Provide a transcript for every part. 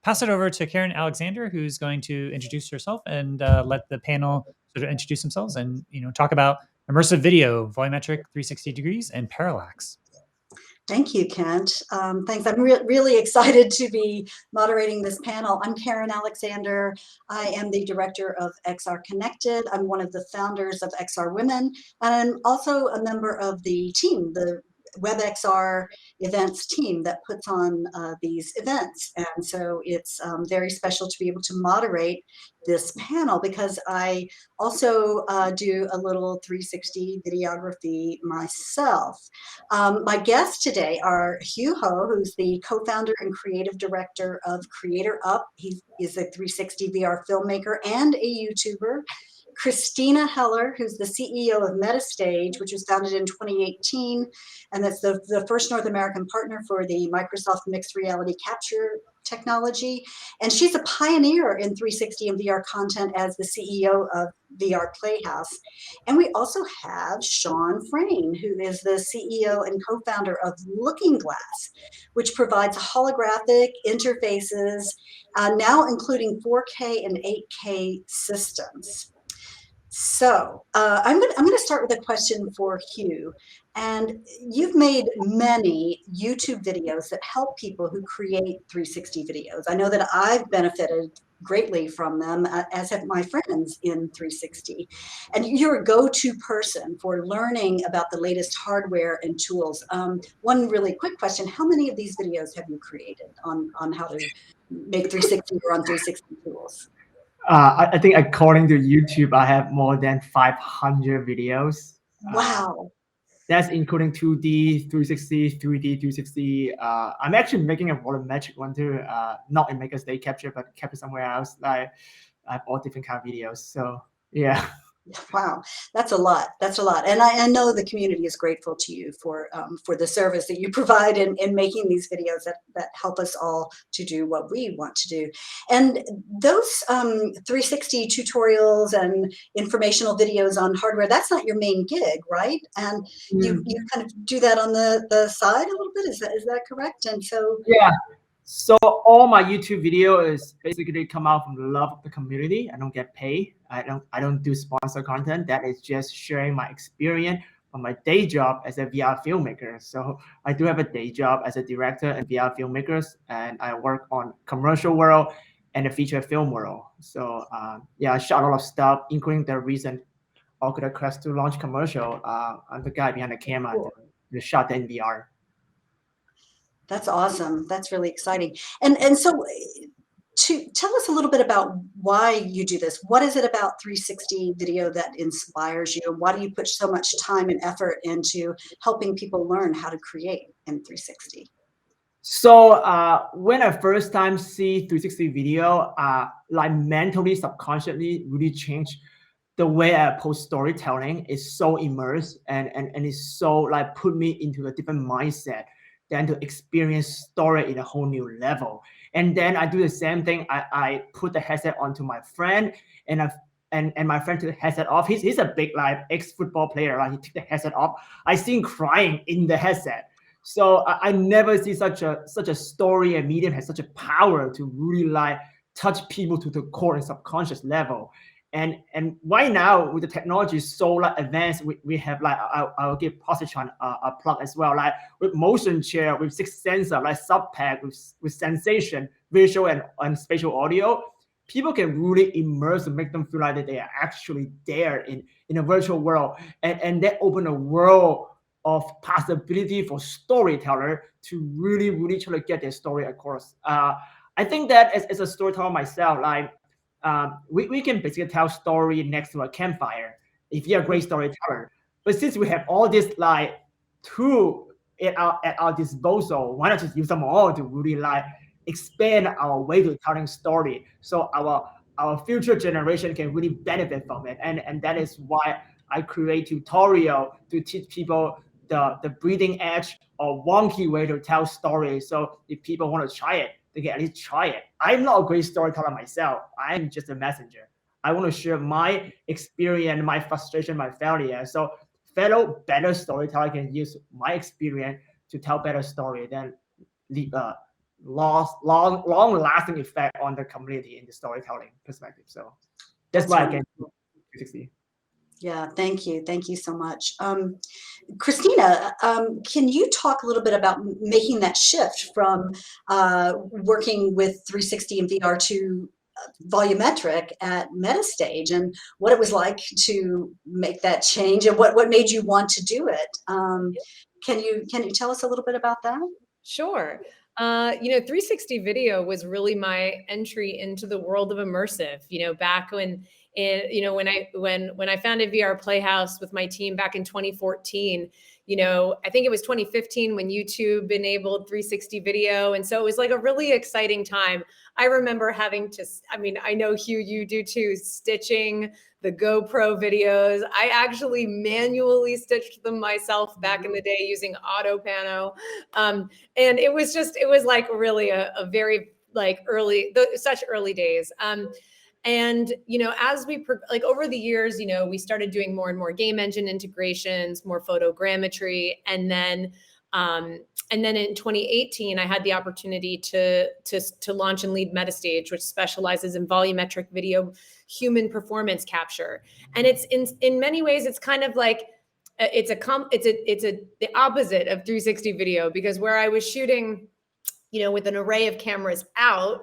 pass it over to Karen Alexander, who's going to introduce herself and let the panel sort of introduce themselves and talk about immersive video, volumetric 360 degrees, and parallax. Thank you, Kent. Thanks. I'm really excited to be moderating this panel. I'm Karen Alexander. I am the director of XR Connected. I'm one of the founders of XR Women, and I'm also a member of the team, the WebXR events team that puts on these events. And so it's very special to be able to moderate this panel because I also do a little 360 videography myself. My guests today are Hugh Ho, who's the co-founder and creative director of Creator Up. He is a 360 VR filmmaker and a YouTuber. Christina Heller, who's the CEO of Metastage, which was founded in 2018, and that's the first North American partner for the Microsoft mixed reality capture technology. And she's a pioneer in 360 and VR content as the CEO of VR Playhouse. And we also have Sean Frayne, who is the CEO and co-founder of Looking Glass, which provides holographic interfaces, now including 4K and 8K systems. So I'm going to start with a question for Hugh. And you've made many YouTube videos that help people who create 360 videos. I know that I've benefited greatly from them, as have my friends in 360. And you're a go-to person for learning about the latest hardware and tools. One really quick question, how many of these videos have you created on how to make 360 or on 360 tools? I think according to YouTube, I have more than 500 videos. Wow. That's including 2D, 360, 3D, 360. I'm actually making a volumetric one too, not in Metastage Capture, but capture somewhere else. Like I have all different kind of videos. So yeah. Wow, that's a lot. That's a lot. And I know the community is grateful to you for the service that you provide in making these videos that help us all to do what we want to do. And those 360 tutorials and informational videos on hardware, that's not your main gig, right? And you kind of do that on the side a little bit. Is that correct? And so yeah. So all my YouTube video is basically come out from the love of the community. I don't get paid. I don't do sponsor content. That is just sharing my experience from my day job as a VR filmmaker. So I do have a day job as a director and VR filmmakers, and I work on commercial world and the feature film world. So yeah, I shot a lot of stuff, including the recent Oculus Quest 2 launch commercial. I'm the guy behind the camera that shot in VR. That's awesome. That's really exciting. And so to tell us a little bit about why you do this. What is it about 360 video that inspires you? Why do you put so much time and effort into helping people learn how to create in 360? So when I first time see 360 video, like mentally, subconsciously really changed the way I approach storytelling. Is so immersed and it's so like put me into a different mindset than to experience story in a whole new level. And then I do the same thing. I put the headset onto my friend, and my friend took the headset off. He's a big like ex-football player. Like he took the headset off. I see him crying in the headset. So I never see such a story and medium has such a power to really like touch people to the core and subconscious level. And right now with the technology so like advanced, we have like I'll give Positron a plug as well. Like with motion chair, with 6 sensor, like sub pack with sensation, visual and spatial audio, people can really immerse and make them feel like that they are actually there in a virtual world, and that open a world of possibility for storyteller to really try to get their story across. I think that as a storyteller myself, like we can basically tell story next to a campfire if you're a great storyteller. But since we have all this like tool at our disposal, why not just use them all to really like expand our way to telling story, so our future generation can really benefit from it. And that is why I create tutorial to teach people the breathing edge or wonky way to tell stories. So if people want to try it, they can at least try it. I'm not a great storyteller myself. I'm just a messenger. I want to share my experience, my frustration, my failure. So fellow better storyteller can use my experience to tell better story than long-lasting effect on the community in the storytelling perspective. So that's why I can 360. Yeah, thank you. Thank you so much. Christina, can you talk a little bit about making that shift from working with 360 and VR to volumetric at Metastage, and what it was like to make that change, and what made you want to do it? Can you tell us a little bit about that? Sure. 360 video was really my entry into the world of immersive. Back when, when I founded VR Playhouse with my team back in 2014. I think it was 2015 when YouTube enabled 360 video, and so it was like a really exciting time. I remember having to, I know, Hugh, you do too, stitching the GoPro videos. I actually manually stitched them myself back in the day using AutoPano. And it was like really a very like such early days. And as we like over the years, we started doing more and more game engine integrations, more photogrammetry, and then in 2018, I had the opportunity to launch and lead Metastage, which specializes in volumetric video human performance capture. And it's in many ways, it's kind of like it's the opposite of 360 video, because where I was shooting, with an array of cameras out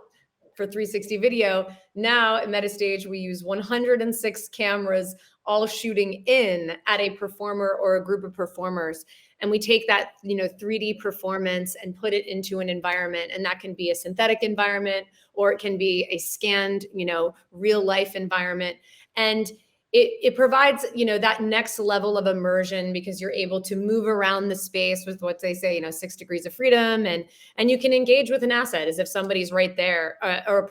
for 360 video, now at Metastage, we use 106 cameras all shooting in at a performer or a group of performers. And we take that, 3D performance and put it into an environment. And that can be a synthetic environment, or it can be a scanned, real life environment. And it provides, that next level of immersion, because you're able to move around the space with what they say, 6 degrees of freedom, and you can engage with an asset as if somebody's right there, or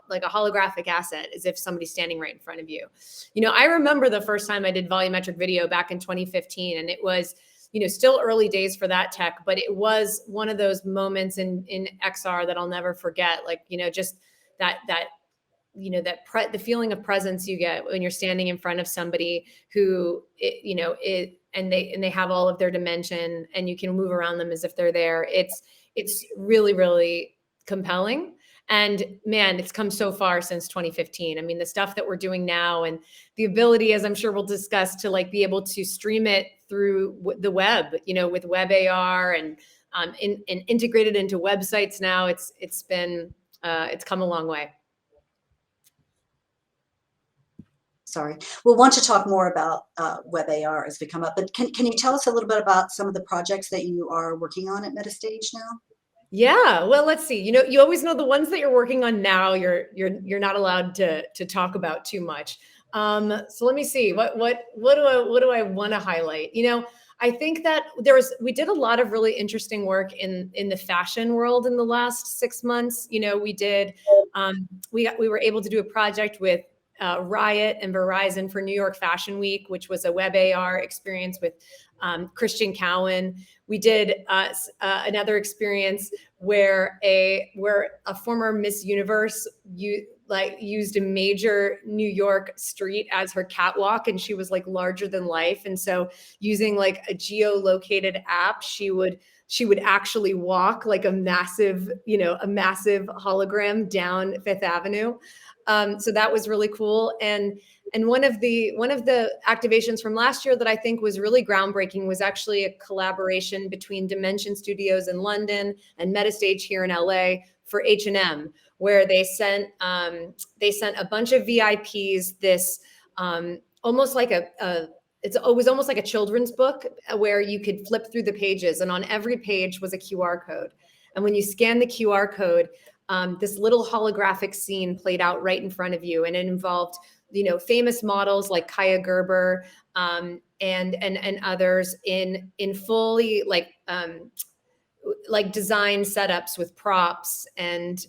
like a holographic asset, as if somebody's standing right in front of you. I remember the first time I did volumetric video back in 2015, and it was, still early days for that tech, but it was one of those moments in XR that I'll never forget. Like, just the feeling of presence you get when you're standing in front of somebody who, and they have all of their dimension, and you can move around them as if they're there. It's really, really compelling. And man, it's come so far since 2015. I mean, the stuff that we're doing now, and the ability, as I'm sure we'll discuss, to like be able to stream it through the web, with WebXR and integrated into websites now. It's come a long way. Sorry. We'll want to talk more about WebXR as we come up, but can you tell us a little bit about some of the projects that you are working on at Metastage now? Yeah, well, let's see. You always know the ones that you're working on now. You're not allowed to talk about too much. So let me see. What do I want to highlight? I think that we did a lot of really interesting work in the fashion world in the last 6 months. We did we were able to do a project with Riot and Verizon for New York Fashion Week, which was a WebXR experience with Christian Cowan. We did another experience where a former Miss Universe used a major New York street as her catwalk, and she was like larger than life. And so using like a geolocated app, she would actually walk like a massive hologram down Fifth Avenue. So that was really cool. And one of the activations from last year that I think was really groundbreaking was actually a collaboration between Dimension Studios in London and Metastage here in LA for H&M, where they sent a bunch of VIPs this almost like it was almost like a children's book where you could flip through the pages, and on every page was a QR code. And when you scan the QR code, this little holographic scene played out right in front of you, and it involved famous models like Kaya Gerber and others in fully like design setups with props and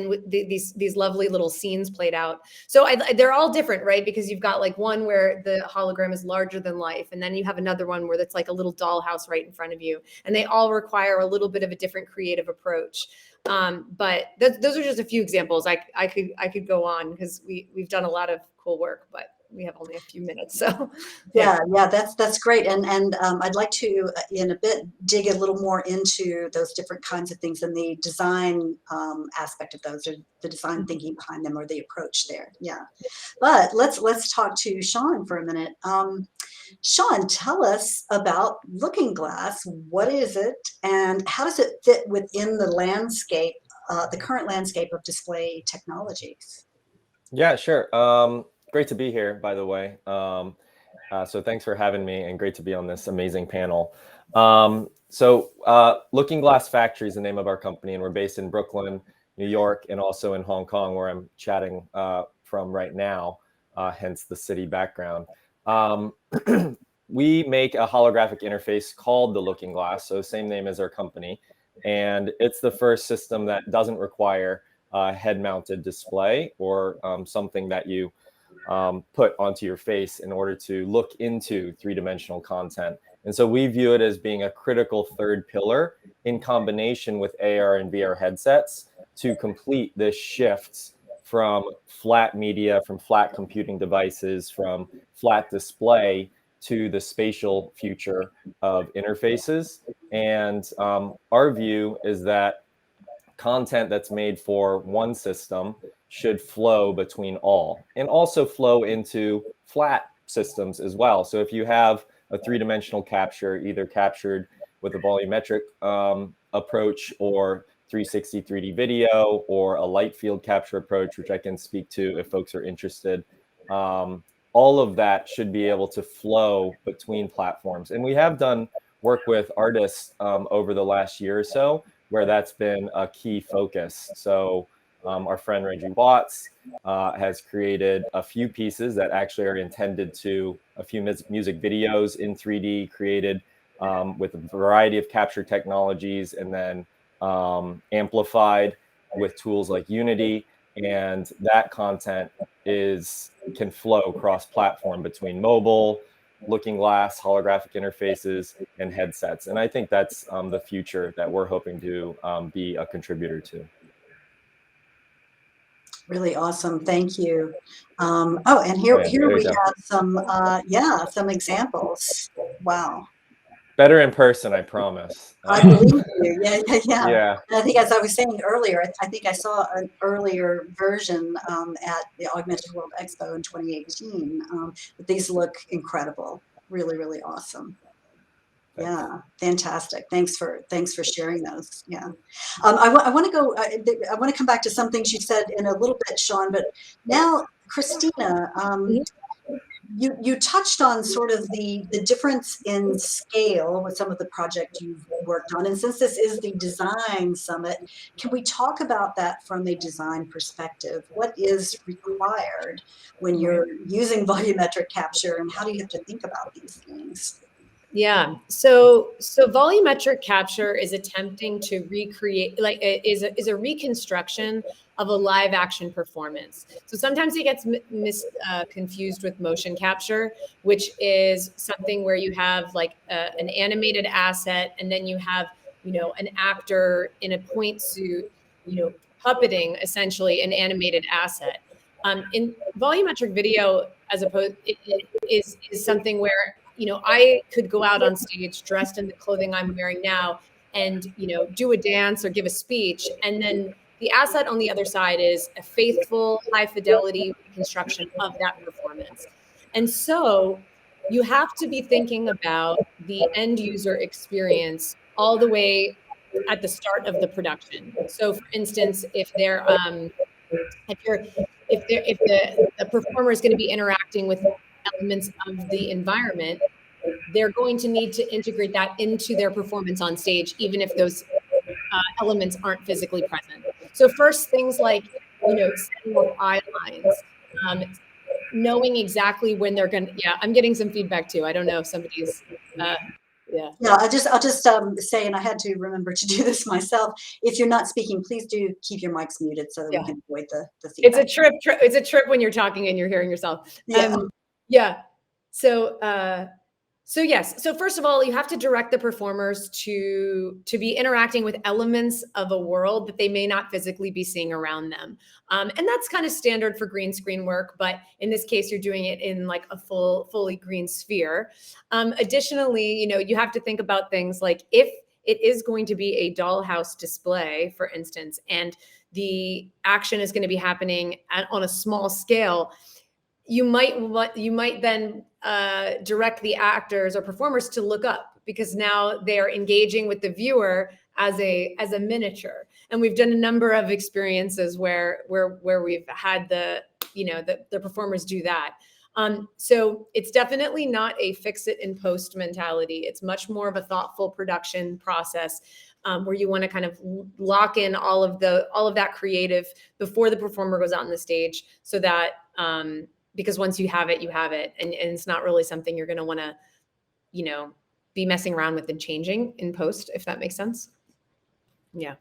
with these lovely little scenes played out. So they're all different, right? Because you've got like one where the hologram is larger than life, and then you have another one where it's like a little dollhouse right in front of you, and they all require a little bit of a different creative approach. But those are just a few examples. I could go on because we've done a lot of cool work, but we have only a few minutes. So yeah, that's great. And I'd like to in a bit dig a little more into those different kinds of things and the design aspect of those, or the design thinking behind them, or the approach there. Yeah, but let's talk to Sean for a minute. Sean, tell us about Looking Glass. What is it, and how does it fit within the landscape, the current landscape of display technologies? Yeah, sure. Great to be here, by the way. So thanks for having me, and great to be on this amazing panel. Looking Glass Factory is the name of our company, and we're based in Brooklyn, New York, and also in Hong Kong, where I'm chatting from right now, hence the city background. We make a holographic interface called the Looking Glass, so same name as our company, and it's the first system that doesn't require head-mounted display or something that you put onto your face in order to look into three-dimensional content. And so we view it as being a critical third pillar in combination with AR and VR headsets to complete this shift from flat media, from flat computing devices, from flat display to the spatial future of interfaces. And our view is that content that's made for one system should flow between all, and also flow into flat systems as well. So if you have a three-dimensional capture, either captured with a volumetric approach, or 360 3D video, or a light field capture approach, which I can speak to if folks are interested, all of that should be able to flow between platforms. And we have done work with artists over the last year or so where that's been a key focus. So our friend Reggie Watts has created a few pieces that actually are intended to, a few music videos in 3D created with a variety of capture technologies, and then amplified with tools like Unity. And that content can flow cross-platform between mobile, Looking Glass, holographic interfaces, and headsets. And I think that's the future that we're hoping to be a contributor to. Really awesome. Thank you. Oh, and here we have some examples. Wow. Better in person, I promise. I believe you. Yeah. Yeah. And I think, as I was saying earlier, I think I saw an earlier version at the Augmented World Expo in 2018. But these look incredible. Really, really awesome. Yeah, fantastic. Thanks for sharing those. Yeah, I want to go. I want to come back to some things you said in a little bit, Sean. But now, Christina, you touched on sort of the difference in scale with some of the projects you've worked on. And since this is the design summit, can we talk about that from a design perspective? What is required when you're using volumetric capture, and how do you have to think about these things? Yeah. So volumetric capture is attempting to recreate, is a reconstruction of a live action performance. So sometimes it gets confused with motion capture, which is something where you have like an animated asset, and then you have, an actor in a point suit, puppeting essentially an animated asset. In volumetric video, as opposed, it is something where I could go out on stage dressed in the clothing I'm wearing now and, do a dance or give a speech. And then the asset on the other side is a faithful, high fidelity reconstruction of that performance. And so you have to be thinking about the end user experience all the way at the start of the production. So for instance, if the performer is going to be interacting with elements of the environment, they're going to need to integrate that into their performance on stage, even if those elements aren't physically present. So first, things like, setting up eye lines, knowing exactly when they're going to, I'm getting some feedback too. I don't know if somebody's, Yeah, I'll just say, and I had to remember to do this myself. If you're not speaking, please do keep your mics muted so that we can avoid the feedback. It's a trip when you're talking and you're hearing yourself. So So yes. So first of all, you have to direct the performers to be interacting with elements of a world that they may not physically be seeing around them. And that's kind of standard for green screen work, but in this case, you're doing it in like a fully green sphere. Additionally, you have to think about things like if it is going to be a dollhouse display, for instance, and the action is going to be happening on a small scale, you might then direct the actors or performers to look up, because now they're engaging with the viewer as a miniature. And we've done a number of experiences where we've had the performers do that. So it's definitely not a fix it in post mentality. It's much more of a thoughtful production process, where you want to kind of lock in all of that creative before the performer goes out on the stage, so that because once you have it, you have it, and it's not really something you're going to want to, be messing around with and changing in post, if that makes sense. Yeah.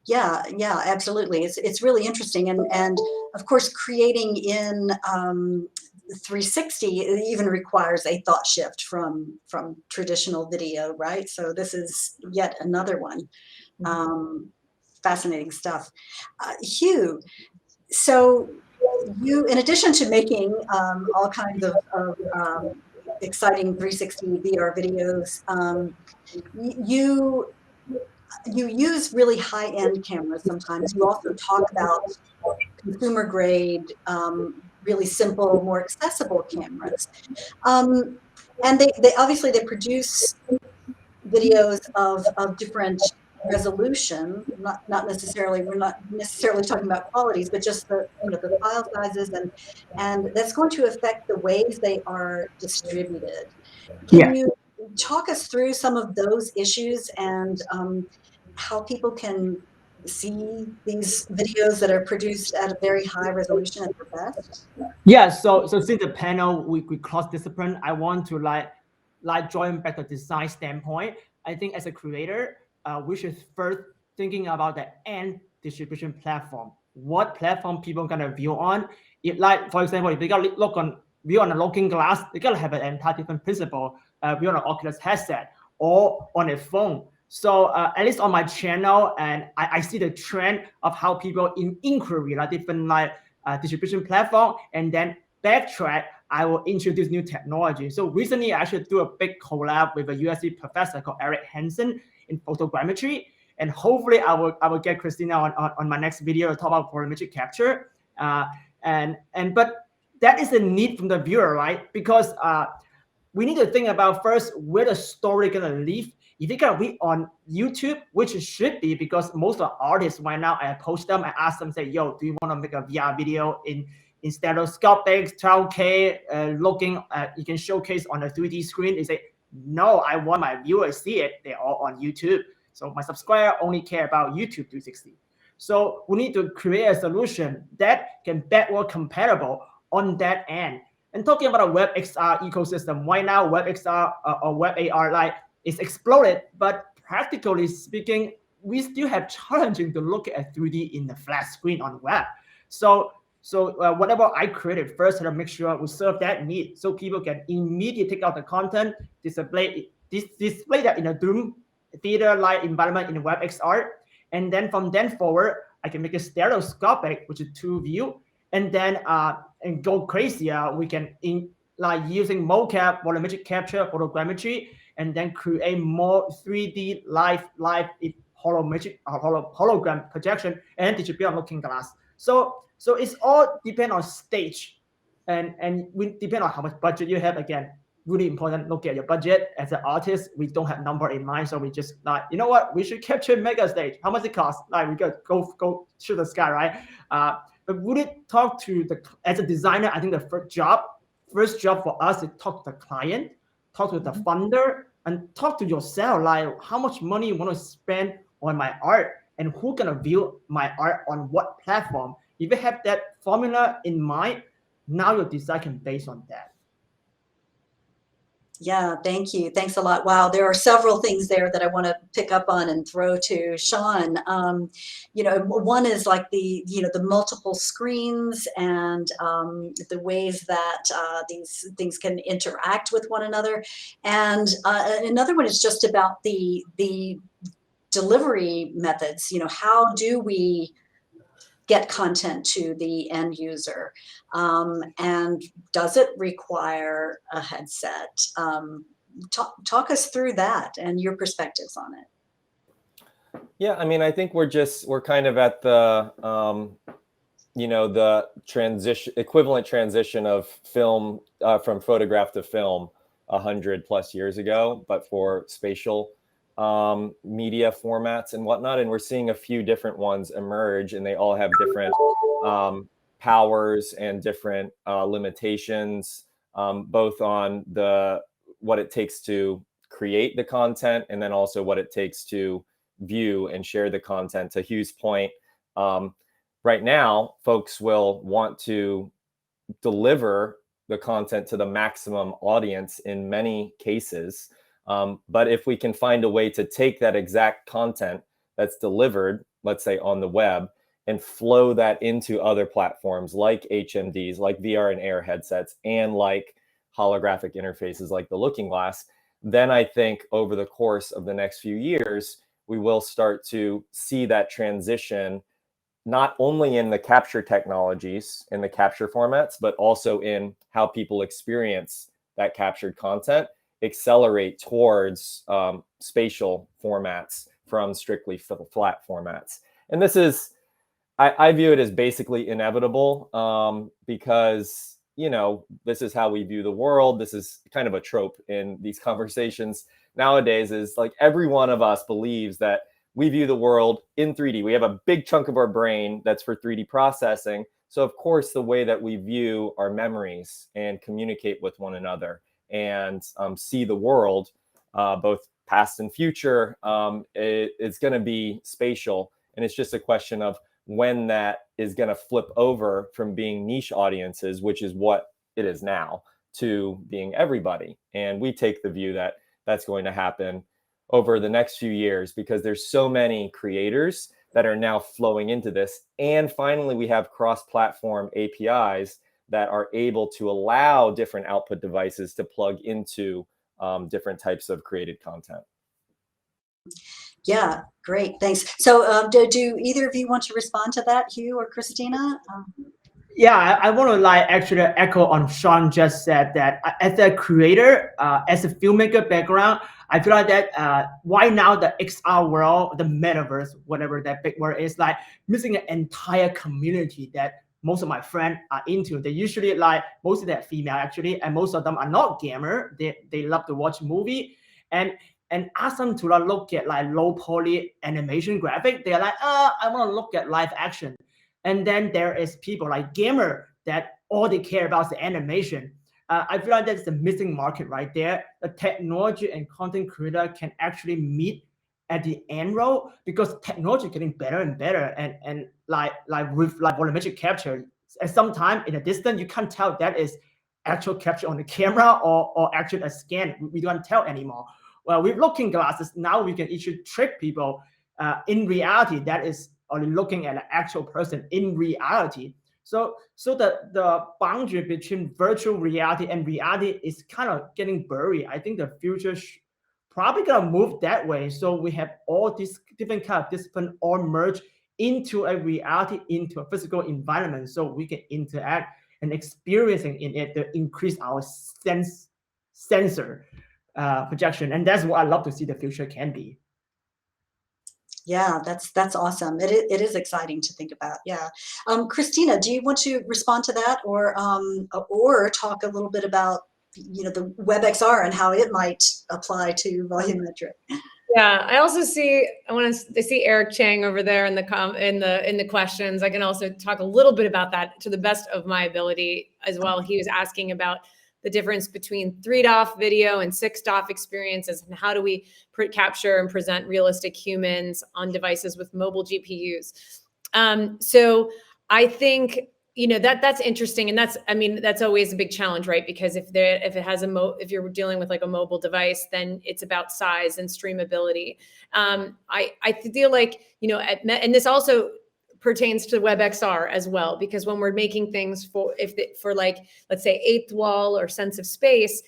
Yeah, absolutely. It's really interesting, and of course, creating in 360 even requires a thought shift from traditional video, right? So this is yet another one. Fascinating stuff. Hugh, so you, in addition to making all kinds of exciting 360 VR videos, you use really high-end cameras sometimes. You also talk about consumer grade, really simple, more accessible cameras. And they obviously they produce videos of different resolution, not necessarily, we're not necessarily talking about qualities, but just the the file sizes, and that's going to affect the ways they are distributed. Can you talk us through some of those issues and how people can see these videos that are produced at a very high resolution at their best? Yeah, so since the panel we cross discipline, I want to like drawing back the design standpoint. I think as a creator, we should first thinking about the end distribution platform. What platform people gonna view on? If, like, for example, if they gotta view on a looking glass, they gotta have an entire different principle. View on an Oculus headset or on a phone. So at least on my channel, and I see the trend of how people in inquiry like different distribution platform, and then backtrack, I will introduce new technology. So recently, I actually do a big collab with a USC professor called Eric Hansen in photogrammetry, and hopefully I will get Christina on my next video to talk about volumetric capture. But that is a need from the viewer, right? Because we need to think about first where the story gonna live. If it can be on YouTube, which it should be, because most of the artists right now, I post them, I ask them, say, yo, do you want to make a VR video in stereoscopic 12K looking you can showcase on a 3D screen? They say, no, I want my viewers see it. They're all on YouTube. So my subscriber only care about YouTube 360. So we need to create a solution that can backward compatible on that end. And talking about a WebXR ecosystem, right now WebXR or WebAR is exploded, but practically speaking, we still have challenging to look at 3D in the flat screen on web. So whatever I created first, to make sure we serve that need, so people can immediately take out the content, display that in a Doom theater-like environment in WebXR, and then from then forward, I can make it stereoscopic, which is 2 view, and then and go crazier. We can using mocap, volumetric capture, photogrammetry, and then create more 3D live hologram projection and distribute on looking glass. So it's all depend on stage, and we depend on how much budget you have. Again, really important. Look at your budget. As an artist, we don't have number in mind, so we just you know what, we should capture mega stage. How much it cost? We got go shoot the sky, right? But would it talk to as a designer? I think the first job for us is talk to the client, talk to the funder, and talk to yourself, how much money you want to spend on my art, and who gonna view my art on what platform. If you have that formula in mind, now your design can base on that. Yeah, thank you. Thanks a lot. Wow, there are several things there that I want to pick up on and throw to Sean. One is like the multiple screens and the ways that these things can interact with one another. And another one is just about the delivery methods. How do we get content to the end user? And does it require a headset? Talk us through that and your perspectives on it. Yeah, I mean, I think we're kind of at the the equivalent transition of film from photograph to film 100+ years ago, but for spatial media formats and whatnot. And we're seeing a few different ones emerge, and they all have different powers and different limitations, both on what it takes to create the content, and then also what it takes to view and share the content. To Hugh's point, right now, folks will want to deliver the content to the maximum audience in many cases. But if we can find a way to take that exact content that's delivered, let's say on the web, and flow that into other platforms like HMDs, like VR and AR headsets, and like holographic interfaces like the Looking Glass, then I think over the course of the next few years, we will start to see that transition, not only in the capture technologies, in the capture formats, but also in how people experience that captured content, accelerate towards spatial formats from strictly flat formats. And this is, I view it as basically inevitable, because this is how we view the world. This is kind of a trope in these conversations nowadays, is like every one of us believes that we view the world in 3D. We have a big chunk of our brain that's for 3D processing. So of course, the way that we view our memories and communicate with one another and see the world, both past and future, it's going to be spatial. And it's just a question of when that is going to flip over from being niche audiences, which is what it is now, to being everybody. And we take the view that that's going to happen over the next few years, because there's so many creators that are now flowing into this. And finally, we have cross-platform APIs that are able to allow different output devices to plug into different types of created content. Yeah, great, thanks. So do either of you want to respond to that, Hugh or Christina? Yeah, I want to actually echo on Sean just said, that as a creator, as a filmmaker background, I feel like that right now the XR world, the metaverse, whatever that big word is, like missing an entire community that most of my friends are into. They usually most of them female actually, and most of them are not gamer. They love to watch movie and ask them to look at low poly animation graphic. They're like, I want to look at live action. And then there is people like gamer that all they care about is the animation. I feel like that's the missing market right there. The technology and content creator can actually meet at the end road, because technology is getting better and better. And with volumetric capture, at some time in the distance, you can't tell that is actual capture on the camera or actually a scan. We don't tell anymore. Well, with Looking Glasses, now we can actually trick people in reality that is only looking at an actual person in reality. So the boundary between virtual reality and reality is kind of getting blurry. I think the future probably gonna move that way. So we have all these different kind of discipline all merge into a reality, into a physical environment, so we can interact and experiencing in it to increase our sensor projection. And that's what I love to see the future can be. Yeah, that's awesome. It is exciting to think about. Yeah, Christina, do you want to respond to that, or talk a little bit about the WebXR and how it might apply to volumetric? Yeah, I see Eric Chang over there in the questions. I can also talk a little bit about that to the best of my ability as well. He was asking about the difference between 3DOF video and 6DOF experiences, and how do we capture and present realistic humans on devices with mobile GPUs. So I think, that's interesting, and I mean, that's always a big challenge, right? Because if you're dealing with like a mobile device, then it's about size and streamability. I feel like, and this also pertains to WebXR as well, because when we're making things for like, let's say, eighth wall or sense of space,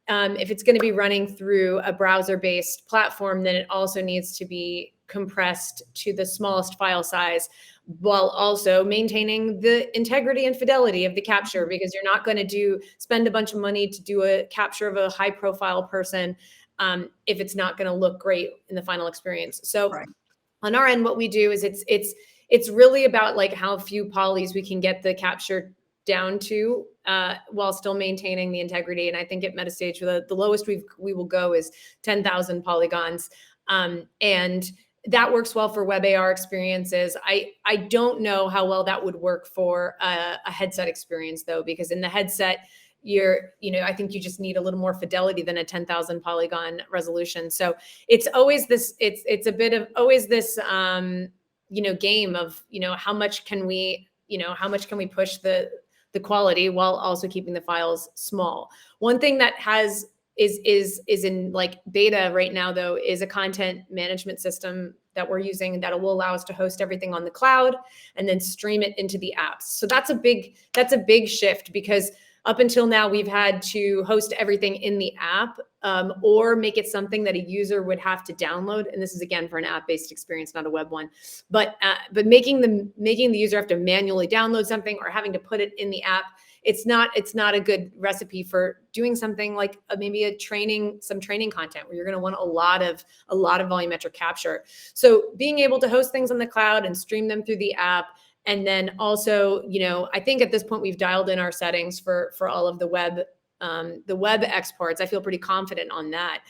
if it's going to be running through a browser-based platform, then it also needs to be compressed to the smallest file size, while also maintaining the integrity and fidelity of the capture, because you're not going to spend a bunch of money to do a capture of a high-profile person if it's not going to look great in the final experience. So Right. On our end, what we do is it's really about like how few polys we can get the capture down to while still maintaining the integrity. And I think at Metastage, the lowest we will go is 10,000 polygons. And that works well for WebAR experiences. I don't know how well that would work for a headset experience, though, because in the headset, I think you just need a little more fidelity than a 10,000 polygon resolution. So it's always this, it's a bit of always this, game of, how much can we push the quality while also keeping the files small. One thing that is in like beta right now, though, is a content management system that we're using that will allow us to host everything on the cloud and then stream it into the apps. So that's a big shift, because up until now, we've had to host everything in the app or make it something that a user would have to download. And this is, again, for an app-based experience, not a web one. But making the user have to manually download something or having to put it in the app, it's not a good recipe for doing something like maybe some training content where you're going to want a lot of volumetric capture. So being able to host things on the cloud and stream them through the app. And then also, I think at this point we've dialed in our settings for all of the web exports. I feel pretty confident on that.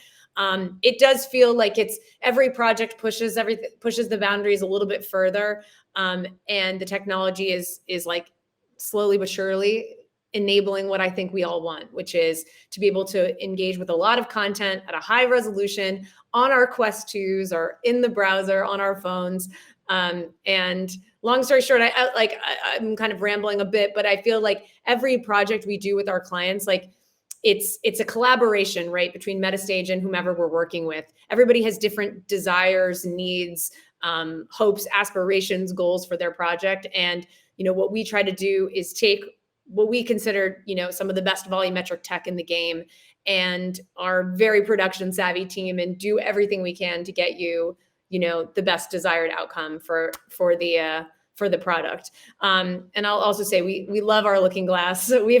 It does feel like every project pushes the boundaries a little bit further, and the technology is like slowly but surely enabling what I think we all want, which is to be able to engage with a lot of content at a high resolution on our Quest 2s or in the browser on our phones. And long story short, I'm kind of rambling a bit, but I feel like every project we do with our clients, like it's a collaboration, right, between Metastage and whomever we're working with. Everybody has different desires, needs, hopes, aspirations, goals for their project. And, what we try to do is take what we consider, some of the best volumetric tech in the game and our very production savvy team, and do everything we can to get you, the best desired outcome for the product. And I'll also say we love our looking glass. We were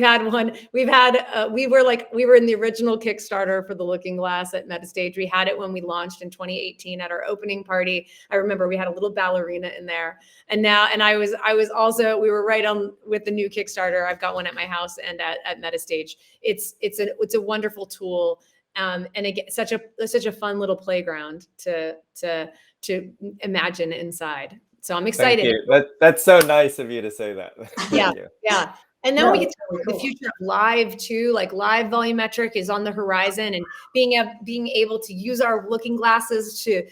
in the original Kickstarter for the looking glass at Metastage. We had it when we launched in 2018 at our opening party. I remember we had a little ballerina in there. And we were right on with the new Kickstarter. I've got one at my house and at Metastage. It's a wonderful tool. And again, such a fun little playground to imagine inside. So I'm excited. Thank you. That's so nice of you to say that. Yeah, you. yeah. And then we get to the future of live too. Like live volumetric is on the horizon, and being able to use our looking glasses to,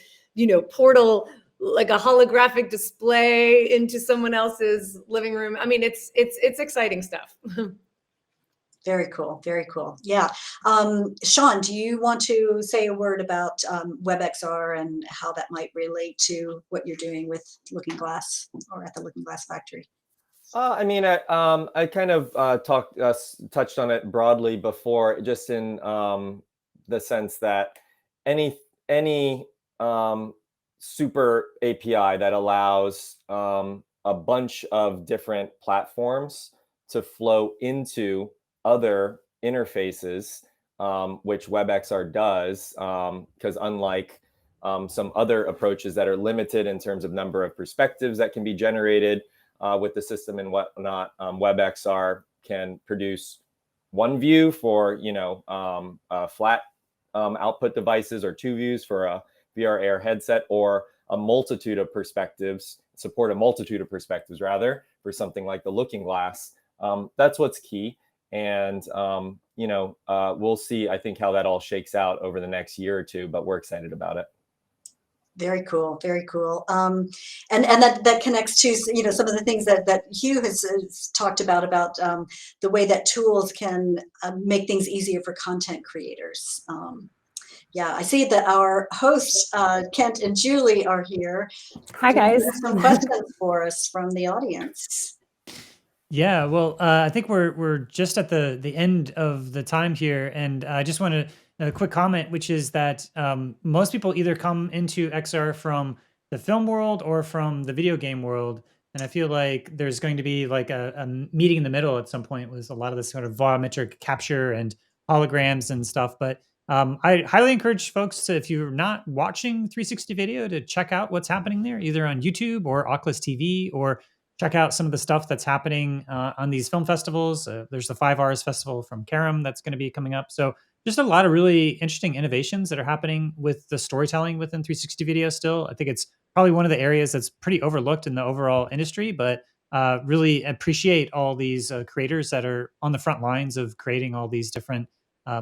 portal like a holographic display into someone else's living room. I mean, it's exciting stuff. Very cool. Very cool. Yeah. Sean, do you want to say a word about WebXR and how that might relate to what you're doing with Looking Glass or at the Looking Glass Factory? I mean, I kind of touched on it broadly before, just in the sense that any super API that allows a bunch of different platforms to flow into other interfaces, which WebXR does, because unlike some other approaches that are limited in terms of number of perspectives that can be generated with the system and whatnot, WebXR can produce one view for flat output devices, or two views for a VR AR headset, or a multitude of perspectives, support a multitude of perspectives rather, for something like the Looking Glass. That's what's key. And, we'll see, I think, how that all shakes out over the next year or two, but we're excited about it. Very cool, very cool. And that connects to, you know, some of the things that Hugh has talked about the way that tools can make things easier for content creators. Yeah, I see that our hosts, Kent and Julie, are here. Hi, Do you guys. have some questions for us from the audience? Yeah, well, I think we're just at the end of the time here, and I just want to a quick comment, which is that most people either come into XR from the film world or from the video game world, and I feel like there's going to be like a meeting in the middle at some point with a lot of this sort of volumetric capture and holograms and stuff. But I highly encourage folks to, if you're not watching 360 video, to check out what's happening there, either on YouTube or Oculus TV, or check out some of the stuff that's happening on these film festivals. There's the 5 Rs Festival from Karam that's going to be coming up. So just a lot of really interesting innovations that are happening with the storytelling within 360 video still. I think it's probably one of the areas that's pretty overlooked in the overall industry, but really appreciate all these creators that are on the front lines of creating all these different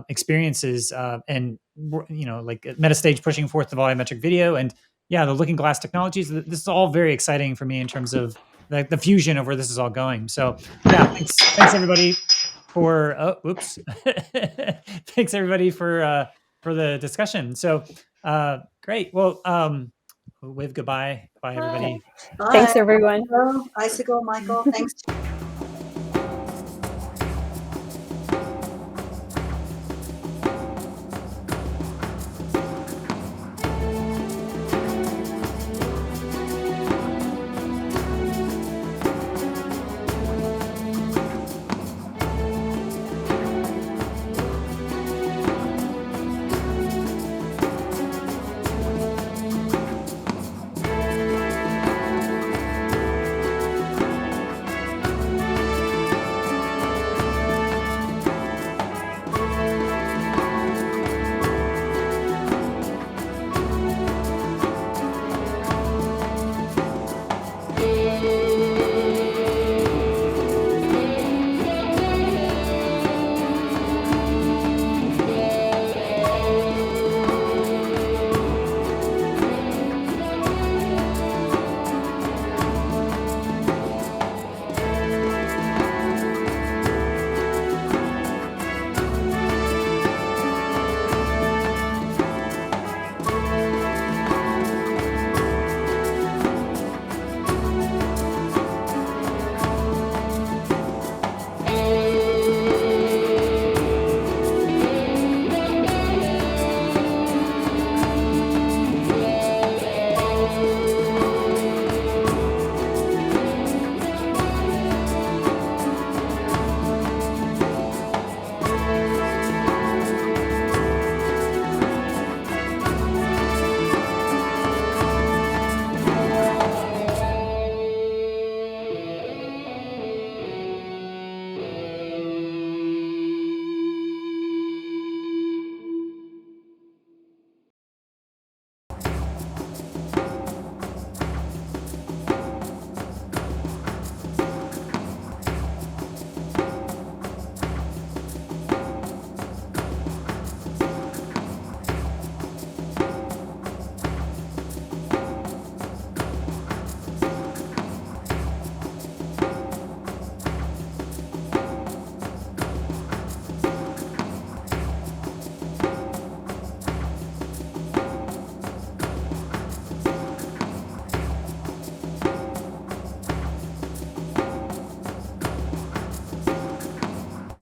experiences and, you know, like Metastage pushing forth the volumetric video and the looking glass technologies. This is all very exciting for me in terms of the fusion of where this is all going. So thanks everybody for thanks everybody for the discussion. So great. Well, wave goodbye. Bye everybody. Bye. Thanks, everyone. Icicle, Michael, thanks.